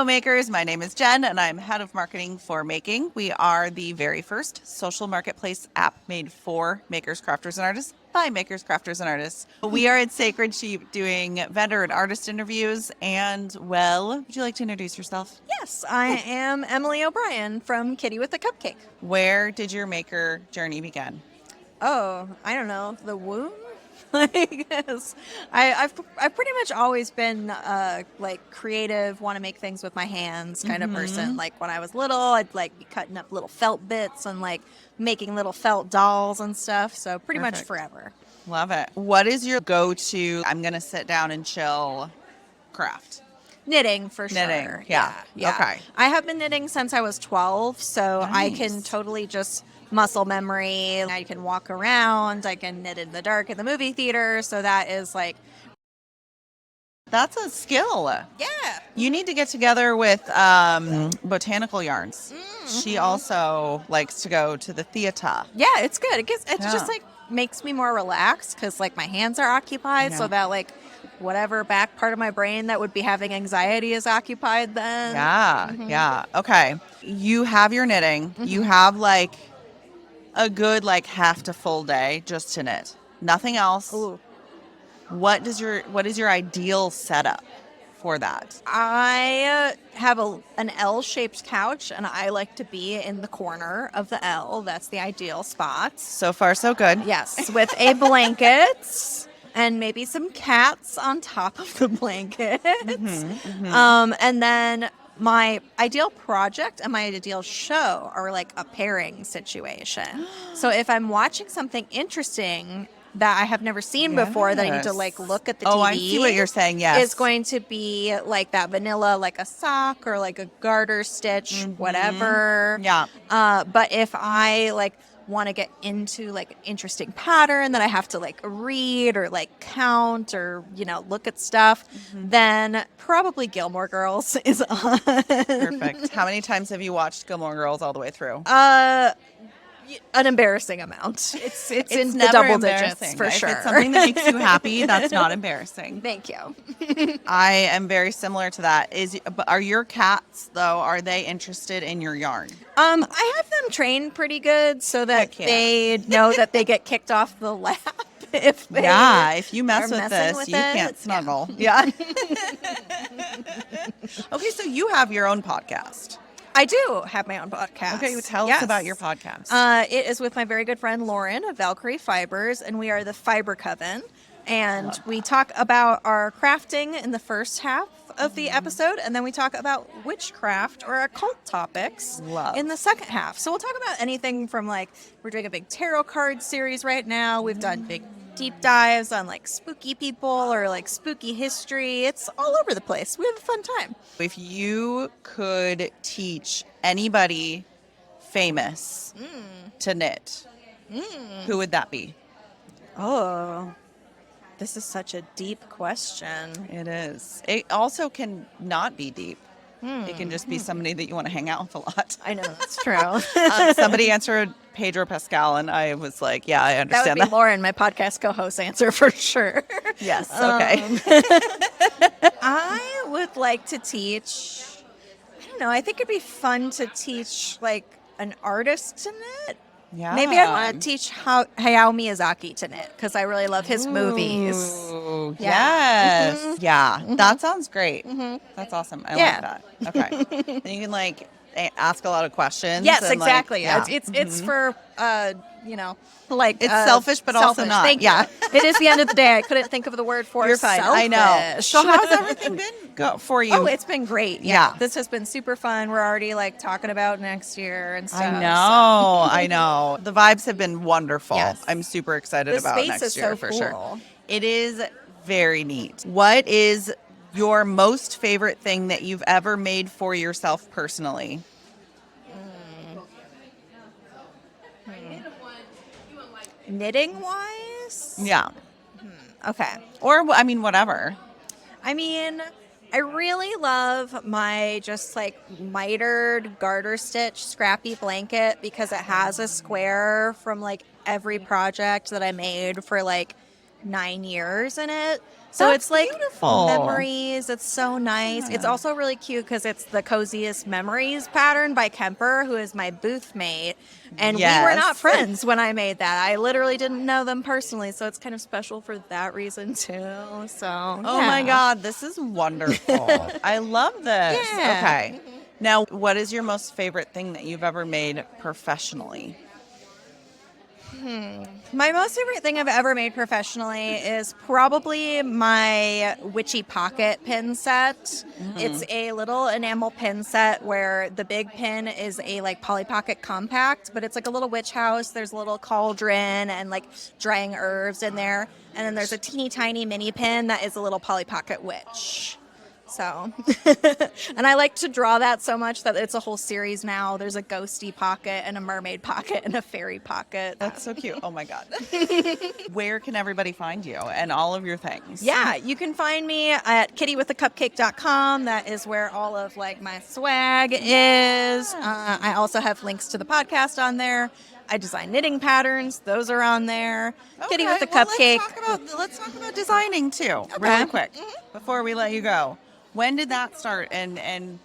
Hello, makers. My name is Jen, and I'm head of marketing for Making. We are the very first social marketplace app made for makers, crafters, and artists by makers, crafters, and artists. We are at Sacred Sheep doing vendor and artist interviews. And, well, would you like to introduce yourself? Yes, I am Emily O'Brien from Kitty with the Cupcake. Where did your maker journey begin? Oh, I don't know, the womb? Like, yes. I've pretty much always been like creative, want to make things with my hands kind of person. Like when I was little, I'd like be cutting up little felt bits and like making little felt dolls and stuff. So pretty much forever. Love it. What is your go-to, I'm going to sit down and chill craft? Knitting for sure. Knitting, yeah. Okay. I have been knitting since I was 12, so I can Nice. totally just muscle memory. I can walk around. I can knit in the dark at the movie theater. So that is like, That's a skill. yeah. You need to get together with Botanical Yarns. She also likes to go to the theater. Yeah, it's good. It's Yeah. just like makes me more relaxed because like my hands are occupied, Yeah. so that like whatever back part of my brain that would be having anxiety is occupied then. Yeah. Okay. You have your knitting. You have like a good like half to full day just to knit. Nothing else. Ooh. What is your ideal setup for that? I have an L-shaped couch, and I like to be in the corner of the L. That's the ideal spot. So far, so good. Yes, with a blanket and maybe some cats on top of the blanket. And then my ideal project and my ideal show are like a pairing situation. So if I'm watching something interesting that I have never seen before, that I need to like look at the TV. Oh, I see what you're saying. Yes. It's going to be like that vanilla, like a sock or like a garter stitch, whatever. Yeah. But if I like want to get into like an interesting pattern that I have to like read or like count or, you know, look at stuff, then probably Gilmore Girls is on. Perfect. How many times have you watched Gilmore Girls all the way through? An embarrassing amount. It's in the never double digits embarrassing. for If sure. it's something that makes you happy, that's not embarrassing. Thank you. I am very similar to that. But are your cats though? Are they interested in your yarn? I have them trained pretty good so that Heck yeah. they know that they get kicked off the lap if they If you mess are with messing this, with you it. can't snuggle. Yeah. Okay, so you have your own podcast. I do have my own podcast. Okay, tell us Yes. about your podcast. It is with my very good friend Lauren of Valkyrie Fibers, and we are the Fiber Coven. And we talk about our crafting in the first half of the episode, and then we talk about witchcraft or occult topics Love. in the second half. So we'll talk about anything from like, we're doing a big tarot card series right now. We've done big deep dives on like spooky people or like spooky history. It's all over the place. We have a fun time. If you could teach anybody famous to knit, who would that be? Oh, this is such a deep question. It is. It also can not be deep. It can just be somebody that you want to hang out with a lot. I know, that's true. Somebody answered Pedro Pascal, and I was like, yeah, I That would understand be that. Lauren, my podcast co-host answer for sure. Yes, okay. I would like to teach, I don't know, I think it'd be fun to teach like an artist to knit. Yeah. Maybe I want to teach Hayao Miyazaki to knit because I really love his movies. Ooh, Yeah. yes. Yeah, that sounds great. That's awesome. I Yeah. like that. Okay. And you can like ask a lot of questions. Yes, and, like, exactly. yeah. It's for you know, like It's selfish, but also selfish. not. Thank Yeah. you. It is the end of the day. I couldn't think of the word for You're fine. selfish. I know. So how's everything been for you? Oh, it's been great. Yeah. This has been super fun. We're already like talking about next year and stuff. I know. The vibes have been wonderful. Yes. I'm super excited The about space next is year so for cool. sure. It is very neat. What is your most favorite thing that you've ever made for yourself personally? Knitting wise? Yeah. Okay. Or, I mean, whatever. I mean, I really love my just like mitered garter stitch scrappy blanket because it has a square from like every project that I made for like 9 years in it. So That's it's like beautiful. memories. It's so nice. It's also really cute because it's the Coziest Memories pattern by Kemper, who is my booth mate. And we were not Yes. friends when I made that. I literally didn't know them personally. So it's kind of special for that reason too. So, Oh my God, this is wonderful. I love this. Yeah. Okay. Now, what is your most favorite thing that you've ever made professionally? My most favorite thing I've ever made professionally is probably my witchy pocket pin set. It's a little enamel pin set where the big pin is a like Polly Pocket compact, but it's like a little witch house. There's a little cauldron and like drying herbs in there. And then there's a teeny tiny mini pin that is a little Polly Pocket witch. So, and I like to draw that so much that it's a whole series now. There's a ghosty pocket and a mermaid pocket and a fairy pocket. That's so cute. Oh my God. Where can everybody find you and all of your things? Yeah, you can find me at kittywiththecupcake.com. That is where all of like my swag is. I also have links to the podcast on there. I design knitting patterns; those are on there. Kitty with the Cupcake. Let's talk about designing too, really quick, before we let you go. When did that start? And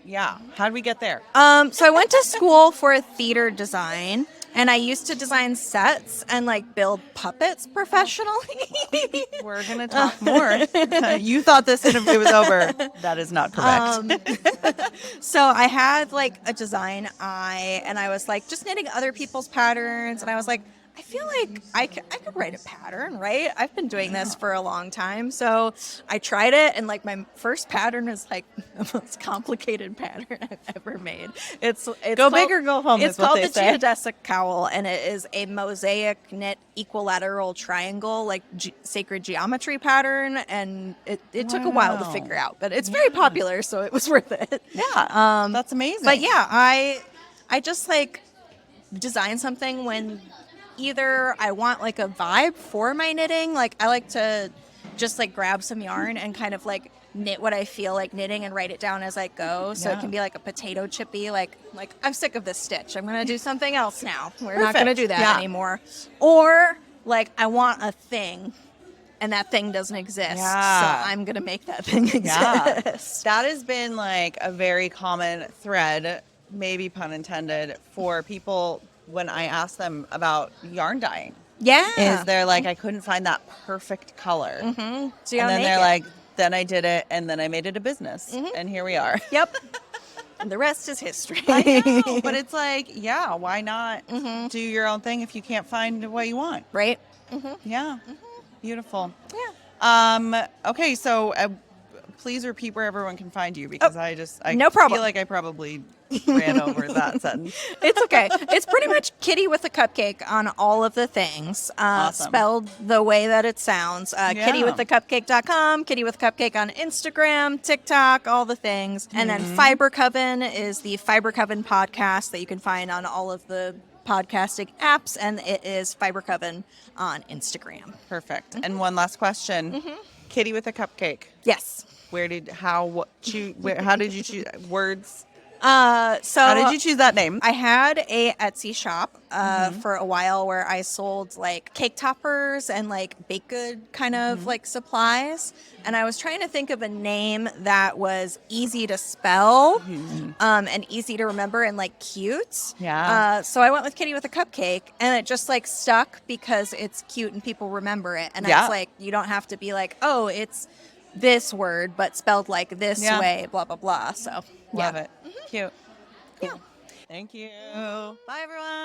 yeah, how did we get there? So I went to school for theater design, and I used to design sets and like build puppets professionally. We're gonna talk more. You thought this interview was over. That is not correct. So I had like a design eye, and I was like just knitting other people's patterns, and I was like, I feel like I could write a pattern, right? I've been doing this for a long time. So I tried it, and like my first pattern is like the most complicated pattern I've ever made. It's Go called, big or go home. It's is what called they the say. geodesic cowl, and it is a mosaic knit equilateral triangle, like sacred geometry pattern. And it took a while to Wow. figure out, but it's very popular, so it was worth it. Yeah, that's amazing. But yeah, I just like design something when either I want like a vibe for my knitting, like I like to just like grab some yarn and kind of like knit what I feel like knitting and write it down as I go. So Yeah. it can be like a potato chippy, like I'm sick of this stitch. I'm gonna do something else now. We're not gonna do that Yeah. anymore. Or like I want a thing and that thing doesn't exist. Yeah. So I'm gonna make that thing exist. Yeah. That has been like a very common thread, maybe pun intended, for people when I ask them about yarn dyeing. Yeah. Is they're like, I couldn't find that perfect color. So you And gotta then make they're it. like, then I did it, and then I made it a business. And here we are. Yep. And the rest is history. I know, but it's like, yeah, why not do your own thing if you can't find what you want? Right? Yeah. Beautiful. Yeah. Okay, so please repeat where everyone can find you, because I no problem. feel like I probably ran over that sentence. It's okay. It's pretty much Kitty with a Cupcake on all of the things. Awesome. Spelled the way that it sounds. Yeah. Kittywiththecupcake.com, Kitty with Cupcake on Instagram, TikTok, all the things. And then Fiber Coven is the Fiber Coven podcast that you can find on all of the podcasting apps, and it is Fiber Coven on Instagram. Perfect. And one last question. Kitty with a Cupcake. Yes. did you choose words? So How did you choose that name? I had a Etsy shop for a while where I sold like cake toppers and like baked good kind of like supplies. And I was trying to think of a name that was easy to spell and easy to remember and like cute. Yeah. So I went with Kitty with a Cupcake, and it just like stuck because it's cute and people remember it. And Yeah. it's like, you don't have to be like, oh, it's this word, but spelled like this Yeah. way, blah, blah, blah. So Love yeah. it. Cute. Yeah. Thank you. Bye, everyone.